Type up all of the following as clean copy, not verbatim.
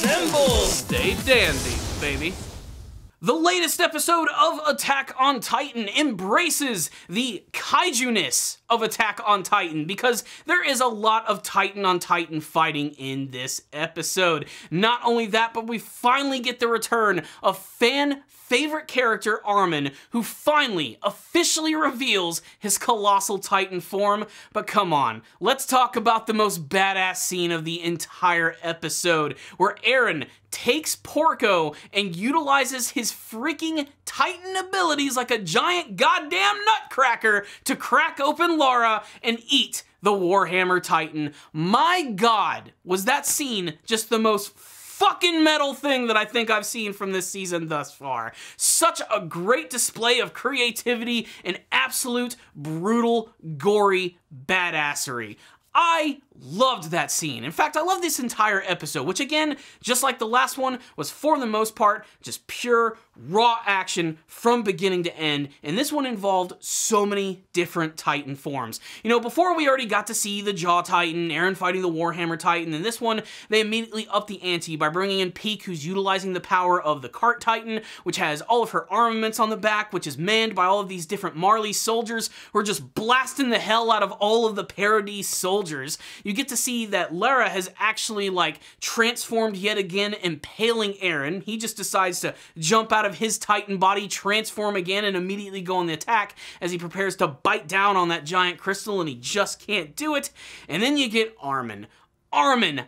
Assemble! Stay dandy, baby. The latest episode of Attack on Titan embraces the kaiju-ness of Attack on Titan because there is a lot of Titan on Titan fighting in this episode. Not only that, but we finally get the return of fan-favorite character Armin, who finally officially reveals his Colossal Titan form. But come on, let's talk about the most badass scene of the entire episode, where Eren takes Porco and utilizes his freaking Titan abilities like a giant goddamn nutcracker to crack open Lara and eat the Warhammer Titan. My God, was that scene just the most fucking metal thing that I think I've seen from this season thus far. Such a great display of creativity and absolute brutal, gory badassery. I loved that scene. In fact, I love this entire episode, which again, just like the last one, was for the most part just pure, raw action from beginning to end, and this one involved so many different Titan forms. You know, before we already got to see the Jaw Titan, Eren fighting the Warhammer Titan, and this one, they immediately upped the ante by bringing in Peak, who's utilizing the power of the Cart Titan, which has all of her armaments on the back, which is manned by all of these different Marley soldiers who are just blasting the hell out of all of the Paradise soldiers. You get to see that Lara has actually, like, transformed yet again, impaling Eren. He just decides to jump out of his Titan body, transform again, and immediately go on the attack as he prepares to bite down on that giant crystal, and he just can't do it. And then you get Armin. Armin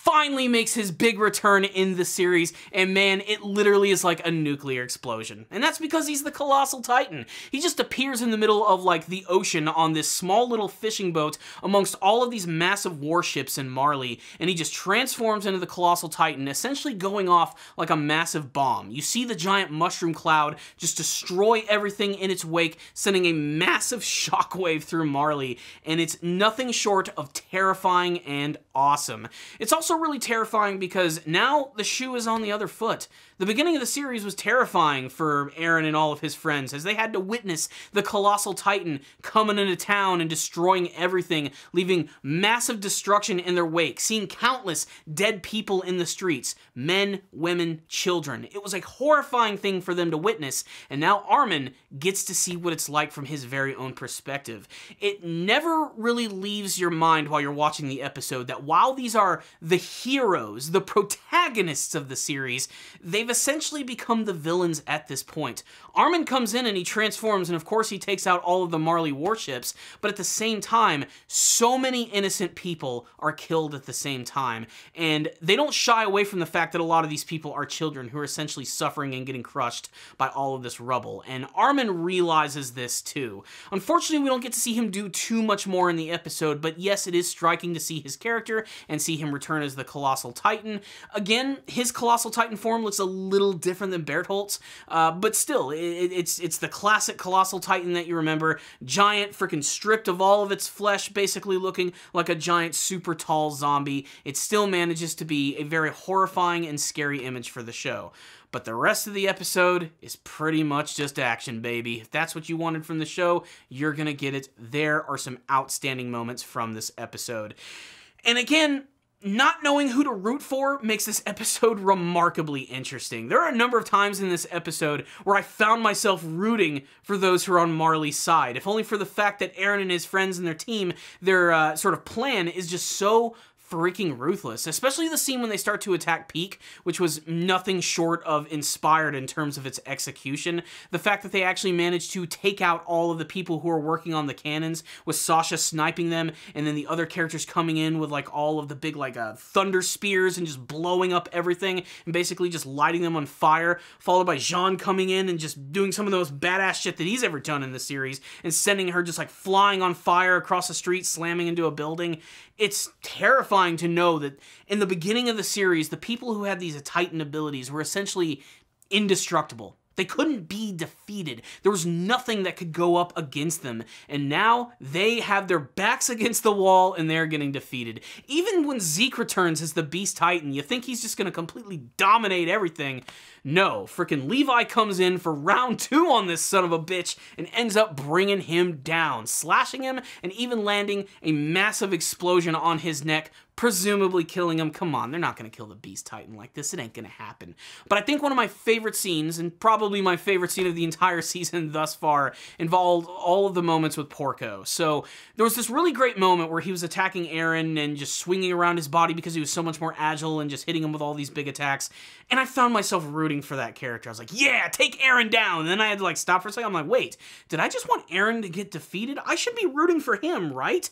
finally makes his big return in the series, and man, it literally is like a nuclear explosion. And that's because he's the Colossal Titan. He just appears in the middle of, like, the ocean on this small little fishing boat amongst all of these massive warships in Marley, and he just transforms into the Colossal Titan, essentially going off like a massive bomb. You see the giant mushroom cloud just destroy everything in its wake, sending a massive shockwave through Marley, and it's nothing short of terrifying and awesome. It's also really terrifying because now the shoe is on the other foot. The beginning of the series was terrifying for Eren and all of his friends as they had to witness the Colossal Titan coming into town and destroying everything, leaving massive destruction in their wake, seeing countless dead people in the streets, men, women, children. It was a horrifying thing for them to witness, and now Armin gets to see what it's like from his very own perspective. It never really leaves your mind while you're watching the episode that while these are the heroes, the protagonists of the series, they've essentially become the villains at this point. Armin comes in and he transforms, and of course he takes out all of the Marley warships, but at the same time, so many innocent people are killed at the same time, and they don't shy away from the fact that a lot of these people are children who are essentially suffering and getting crushed by all of this rubble, and Armin realizes this too. Unfortunately, we don't get to see him do too much more in the episode, but yes, it is striking to see his character and see him return as the Colossal Titan. Again, his Colossal Titan form looks a little different than Bertholdt's, but still, it's the classic Colossal Titan that you remember. Giant, freaking stripped of all of its flesh, basically looking like a giant super tall zombie. It still manages to be a very horrifying and scary image for the show. But the rest of the episode is pretty much just action, baby. If that's what you wanted from the show, you're gonna get it. There are some outstanding moments from this episode. And again, not knowing who to root for makes this episode remarkably interesting. There are a number of times in this episode where I found myself rooting for those who are on Marley's side, if only for the fact that Eren and his friends and their team, their sort of plan is just so freaking ruthless, especially the scene when they start to attack Peak, which was nothing short of inspired in terms of its execution. The fact that they actually managed to take out all of the people who are working on the cannons, with Sasha sniping them, and then the other characters coming in with like all of the big like thunder spears and just blowing up everything and basically just lighting them on fire, followed by Jean coming in and just doing some of the most badass shit that he's ever done in the series and sending her just like flying on fire across the street, slamming into a building. It's terrifying to know that in the beginning of the series, the people who had these Titan abilities were essentially indestructible. They couldn't be defeated. There was nothing that could go up against them. And now they have their backs against the wall and they're getting defeated. Even when Zeke returns as the Beast Titan, you think he's just going to completely dominate everything. No, frickin' Levi comes in for round 2 on this son of a bitch and ends up bringing him down, slashing him and even landing a massive explosion on his neck, presumably killing him. Come on, they're not going to kill the Beast Titan like this. It ain't going to happen. But I think one of my favorite scenes, and probably my favorite scene of the entire season thus far, involved all of the moments with Porco. So there was this really great moment where he was attacking Eren and just swinging around his body because he was so much more agile and just hitting him with all these big attacks. And I found myself rooting for that character. I was like, yeah, take Eren down. And then I had to like stop for a second. I'm like, wait, did I just want Eren to get defeated? I should be rooting for him, right?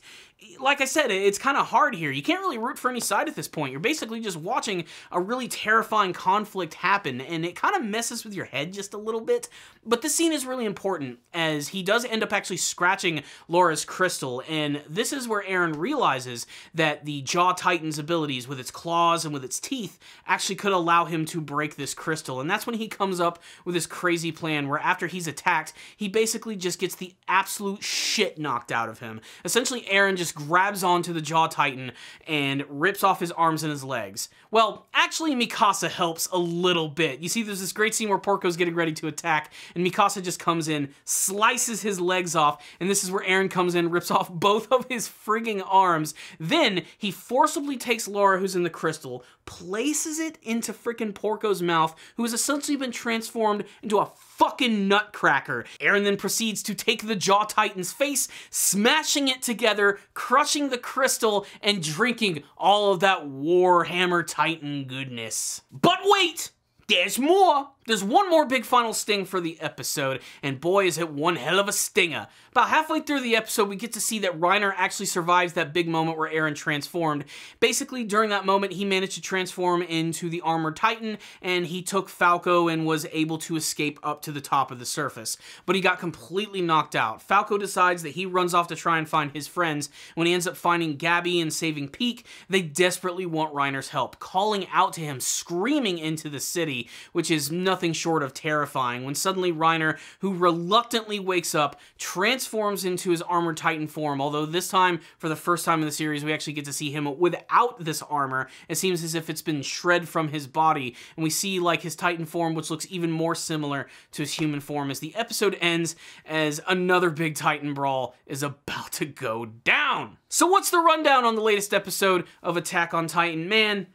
Like I said, it's kind of hard here. You can't really root for any side at this point. You're basically just watching a really terrifying conflict happen, and it kind of messes with your head just a little bit. But this scene is really important, as he does end up actually scratching Laura's crystal, and this is where Eren realizes that the Jaw Titan's abilities, with its claws and with its teeth, actually could allow him to break this crystal. And that's when he comes up with this crazy plan where after he's attacked, he basically just gets the absolute shit knocked out of him. Essentially, Eren just grabs onto the Jaw Titan and rips off his arms and his legs. Well, actually, Mikasa helps a little bit. You see, there's this great scene where Porco's getting ready to attack, and Mikasa just comes in, slices his legs off, and this is where Eren comes in, rips off both of his frigging arms. Then, he forcibly takes Laura, who's in the crystal, places it into frickin' Porco's mouth, who has essentially been transformed into a fucking nutcracker. Eren then proceeds to take the Jaw Titan's face, smashing it together, crushing the crystal, and drinking all of that Warhammer Titan goodness. But wait! There's more! There's one more big final sting for the episode, and boy is it one hell of a stinger. About halfway through the episode, we get to see that Reiner actually survives that big moment where Eren transformed. Basically, during that moment, he managed to transform into the Armored Titan, and he took Falco and was able to escape up to the top of the surface. But he got completely knocked out. Falco decides that he runs off to try and find his friends. When he ends up finding Gabby and saving Peak, they desperately want Reiner's help, calling out to him, screaming into the city, which is nothing short of terrifying, when suddenly Reiner, who reluctantly wakes up, transforms into his Armored Titan form, although this time, for the first time in the series, we actually get to see him without this armor. It seems as if it's been shred from his body, and we see like his Titan form, which looks even more similar to his human form, as the episode ends as another big Titan brawl is about to go down. So what's the rundown on the latest episode of Attack on Titan? Man,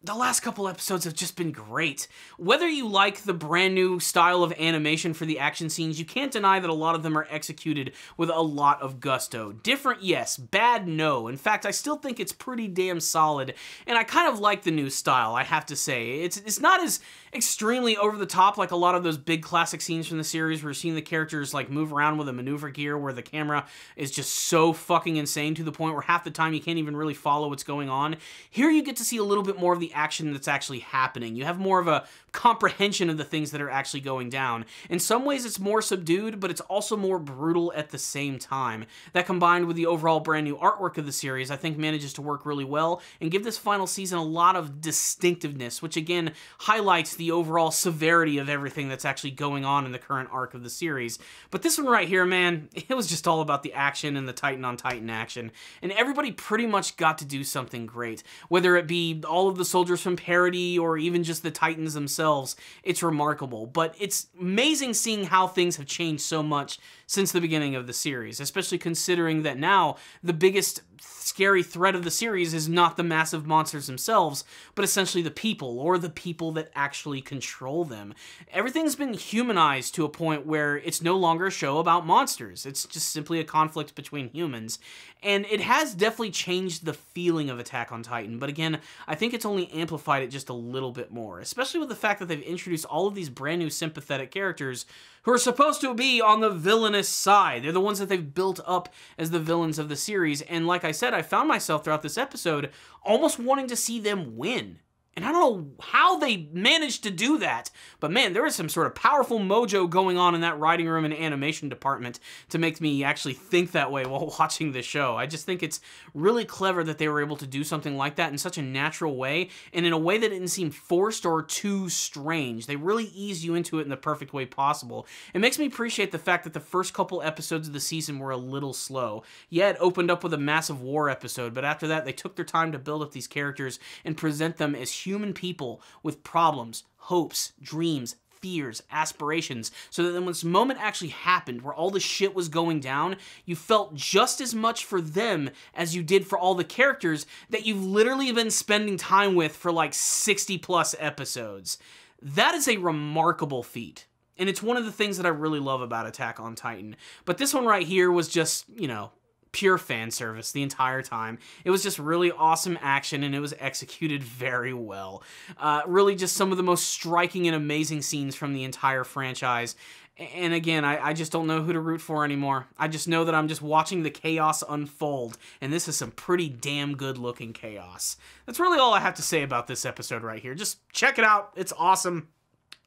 the last couple episodes have just been great. Whether you like the brand new style of animation for the action scenes, you can't deny that a lot of them are executed with a lot of gusto. Different, yes. Bad, no. In fact, I still think it's pretty damn solid, and I kind of like the new style, I have to say. It's not as extremely over the top like a lot of those big classic scenes from the series where you're seeing the characters like move around with a maneuver gear where the camera is just so fucking insane to the point where half the time you can't even really follow what's going on. Here you get to see a little bit more of the action that's actually happening. You have more of a comprehension of the things that are actually going down. In some ways it's more subdued, but it's also more brutal at the same time. That combined with the overall brand new artwork of the series, I think manages to work really well and give this final season a lot of distinctiveness, which again highlights the overall severity of everything that's actually going on in the current arc of the series. But this one right here, man, it was just all about the action and the Titan on Titan action, and everybody pretty much got to do something great. Whether it be all of the soldiers from Parody or even just the Titans themselves, it's remarkable. But it's amazing seeing how things have changed so much since the beginning of the series, especially considering that now the biggest scary threat of the series is not the massive monsters themselves, but essentially the people, or the people that actually control them. Everything's been humanized to a point where it's no longer a show about monsters. It's just simply a conflict between humans. And it has definitely changed the feeling of Attack on Titan, but again, I think it's only amplified it just a little bit more, especially with the fact that they've introduced all of these brand new sympathetic characters who are supposed to be on the villainous side. They're the ones that they've built up as the villains of the series, and like I said, I found myself throughout this episode almost wanting to see them win. And I don't know how they managed to do that, but man, there is some sort of powerful mojo going on in that writing room and animation department to make me actually think that way while watching this show. I just think it's really clever that they were able to do something like that in such a natural way, and in a way that didn't seem forced or too strange. They really ease you into it in the perfect way possible. It makes me appreciate the fact that the first couple episodes of the season were a little slow. Yeah, it opened up with a massive war episode, but after that, they took their time to build up these characters and present them as human people with problems, hopes, dreams, fears, aspirations, so that then when this moment actually happened, where all the shit was going down, you felt just as much for them as you did for all the characters that you've literally been spending time with for like 60 plus episodes. That is a remarkable feat. And it's one of the things that I really love about Attack on Titan. But this one right here was just, you know, pure fan service the entire time. It was just really awesome action, and it was executed very well. Really just some of the most striking and amazing scenes from the entire franchise. And again, I just don't know who to root for anymore. I just know that I'm just watching the chaos unfold, and this is some pretty damn good looking chaos. That's really all I have to say about this episode right here. Just check it out. It's awesome.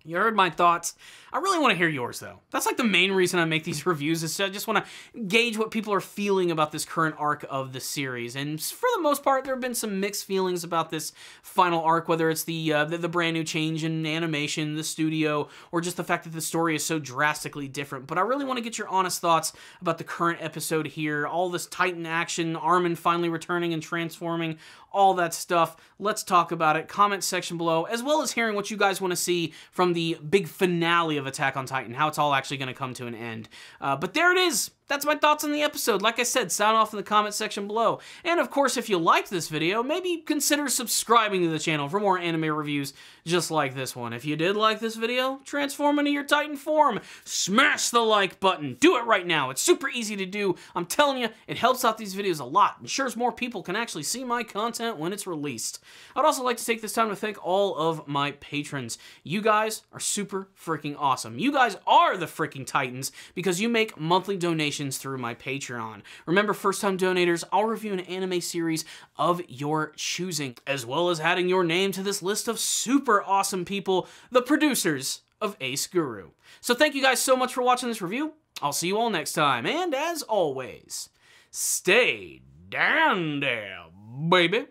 You heard my thoughts. I really want to hear yours, though. That's like the main reason I make these reviews, is I just want to gauge what people are feeling about this current arc of the series. And for the most part, there have been some mixed feelings about this final arc, whether it's the brand new change in animation, the studio, or just the fact that the story is so drastically different. But I really want to get your honest thoughts about the current episode here, all this Titan action, Armin finally returning and transforming, all that stuff. Let's talk about it. Comment section below, as well as hearing what you guys want to see from the big finale of Attack on Titan, how it's all actually going to come to an end. But there it is. That's my thoughts on the episode. Like I said, sound off in the comment section below. And of course, if you liked this video, maybe consider subscribing to the channel for more anime reviews just like this one. If you did like this video, transform into your Titan form. Smash the like button. Do it right now. It's super easy to do. I'm telling you, it helps out these videos a lot. Ensures more people can actually see my content when it's released. I'd also like to take this time to thank all of my patrons. You guys are super freaking awesome. You guys are the freaking Titans because you make monthly donations through my Patreon. Remember, first-time donators, I'll review an anime series of your choosing, as well as adding your name to this list of super awesome people, the producers of Ace Guru. So thank you guys so much for watching this review. I'll see you all next time, and as always, stay down there, baby.